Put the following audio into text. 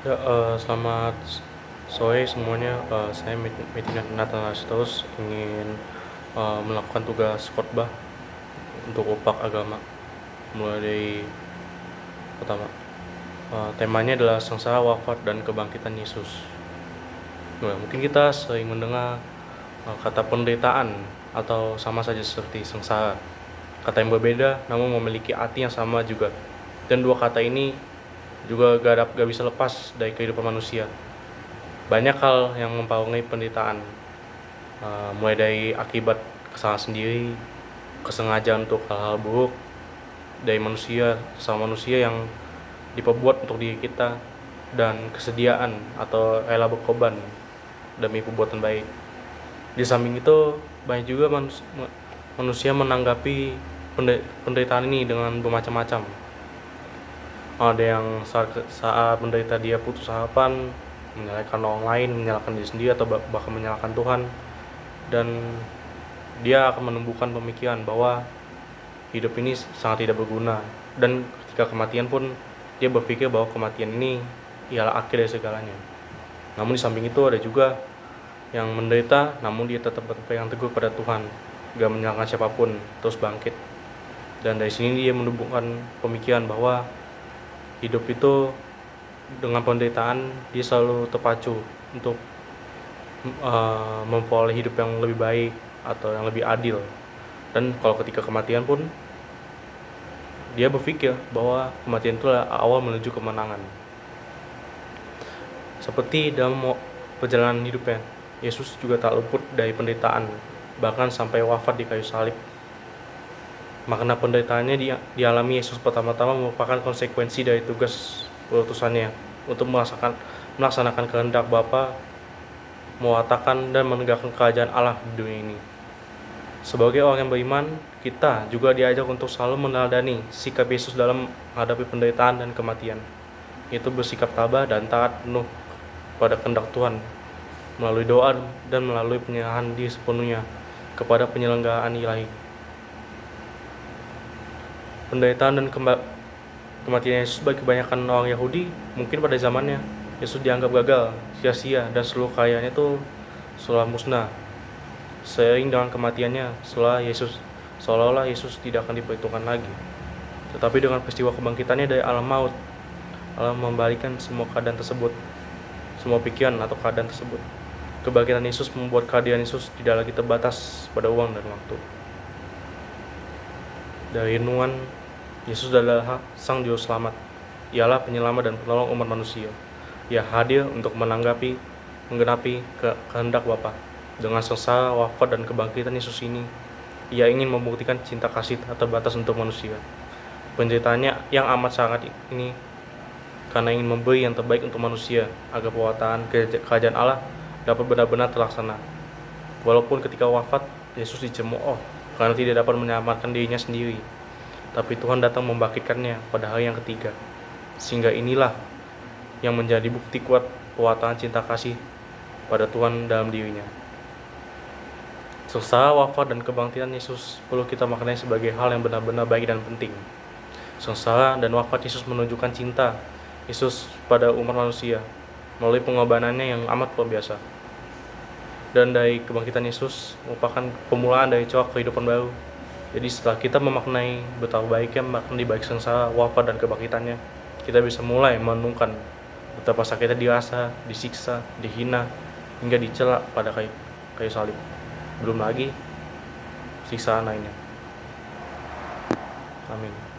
Ya, selamat sore semuanya. Saya Metina Nathan Astos ingin melakukan tugas khotbah untuk opak agama. Mulai dari pertama, temanya adalah sengsara, wafat, dan kebangkitan Yesus. Nah, mungkin kita sering mendengar kata penderitaan atau sama saja seperti sengsara. Kata yang berbeda namun memiliki arti yang sama juga. Dan dua kata ini juga gak bisa lepas dari kehidupan manusia. Banyak hal yang mempengaruhi penderitaan, mulai dari akibat kesalahan sendiri, kesengajaan untuk hal-hal buruk dari manusia, sama manusia yang diperbuat untuk diri kita, dan kesediaan atau rela berkorban demi perbuatan baik. Di samping itu, banyak juga manusia menanggapi penderitaan ini dengan bermacam-macam. Ada yang saat menderita dia putus harapan, menyalahkan orang lain, menyalahkan diri sendiri, atau bahkan menyalahkan Tuhan. Dan dia akan menumbuhkan pemikiran bahwa hidup ini sangat tidak berguna, dan ketika kematian pun dia berpikir bahwa kematian ini ialah akhir dari segalanya. Namun di samping itu ada juga yang menderita namun dia tetap berpegang teguh pada Tuhan, gak menyalahkan siapapun, terus bangkit. Dan dari sini dia menumbuhkan pemikiran bahwa hidup itu dengan penderitaan dia selalu terpacu untuk memperoleh hidup yang lebih baik atau yang lebih adil. Dan kalau ketika kematian pun dia berpikir bahwa kematian itu adalah awal menuju kemenangan. Seperti dalam perjalanan hidupnya, Yesus juga tak luput dari penderitaan, bahkan sampai wafat di kayu salib. Makna penderitaannya dialami Yesus pertama-tama merupakan konsekuensi dari tugas utusannya untuk melaksanakan kehendak Bapa, mewatakan dan menegakkan kerajaan Allah di dunia ini. Sebagai orang yang beriman, kita juga diajak untuk selalu meneladani sikap Yesus dalam menghadapi penderitaan dan kematian, yaitu bersikap tabah dan taat penuh pada kehendak Tuhan melalui doa dan melalui penyerahan diri sepenuhnya kepada penyelenggaraan ilahi. Penderitaan dan kematian Yesus bagi kebanyakan orang Yahudi, mungkin pada zamannya Yesus dianggap gagal, sia-sia, dan seluruh kekayaannya itu seolah musnah. Seiring dengan kematiannya, seolah-olah Yesus tidak akan diperhitungkan lagi. Tetapi dengan peristiwa kebangkitannya dari alam maut, Allah membalikan semua keadaan tersebut, semua pikiran atau keadaan tersebut. Kebangkitan Yesus membuat kehadiran Yesus tidak lagi terbatas pada uang dan waktu. Dari renungan, Yesus adalah Sang Juru Selamat. Ialah penyelamat dan penolong umat manusia. Ia hadir untuk menggenapi kehendak Bapa. Dengan sengsara, wafat, dan kebangkitan Yesus ini, Ia ingin membuktikan cinta kasih tak terbatas untuk manusia. Penderitaannya yang amat sangat ini karena ingin memberi yang terbaik untuk manusia, agar pewataan kerajaan Allah dapat benar-benar terlaksana. Walaupun ketika wafat, Yesus dicemooh karena tidak dapat menyelamatkan dirinya sendiri, tapi Tuhan datang membangkitkannya pada hari yang ketiga. Sehingga inilah yang menjadi bukti kuat pewataan cinta kasih pada Tuhan dalam dirinya. Sengsara, wafat, dan kebangkitan Yesus perlu kita maknai sebagai hal yang benar-benar baik dan penting. Sengsara dan wafat Yesus menunjukkan cinta Yesus pada umat manusia melalui pengorbanannya yang amat luar biasa. Dan dari kebangkitan Yesus merupakan pemulaan dari corak kehidupan baru. Jadi setelah kita memaknai betapa baiknya makna di balik sengsara, wafat, dan kebangkitannya, kita bisa mulai merenungkan betapa sakitnya dirasa, disiksa, dihina, hingga dicela pada kayu salib. Belum lagi siksaan lainnya. Amin.